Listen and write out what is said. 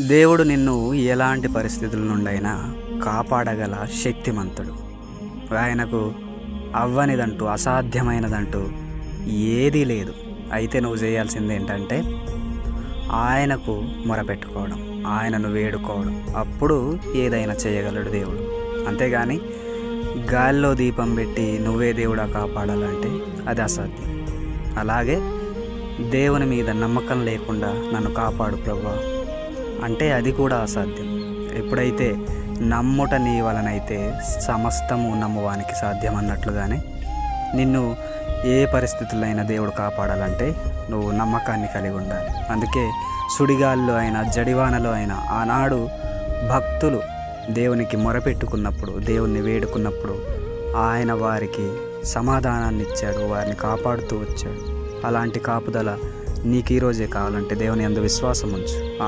దేవుడు నిన్ను ఎలాంటి పరిస్థితుల నుండైనా కాపాడగల శక్తిమంతుడు. ఆయనకు అవ్వనిదంటూ అసాధ్యమైనదంటూ ఏదీ లేదు. అయితే నువ్వు చేయాల్సింది ఏంటంటే ఆయనకు మొరపెట్టుకోవడం, ఆయనను వేడుకోవడం. అప్పుడు ఏదైనా చేయగలడు దేవుడు. అంతేగాని గాల్లో దీపం పెట్టి నువ్వే దేవుడా కాపాడాలంటే అది అసాధ్యం. అలాగే దేవుని మీద నమ్మకం లేకుండా నన్ను కాపాడు ప్రభువా అంటే అది కూడా అసాధ్యం. ఎప్పుడైతే నమ్ముట నీ వలనైతే సమస్తము నమ్మువానికి సాధ్యం అన్నట్లుగానే నిన్ను ఏ పరిస్థితుల్లో దేవుడు కాపాడాలంటే నువ్వు నమ్మకాన్ని కలిగి ఉండాలి. అందుకే సుడిగాల్లో అయినా జడివానలో అయినా ఆనాడు భక్తులు దేవునికి మొరపెట్టుకున్నప్పుడు, దేవుణ్ణి వేడుకున్నప్పుడు ఆయన వారికి సమాధానాన్ని ఇచ్చాడు, వారిని కాపాడుతూ వచ్చాడు. అలాంటి కాపుదల నీకు ఈరోజే కావాలంటే దేవుని యందు విశ్వాసం ఉంచు.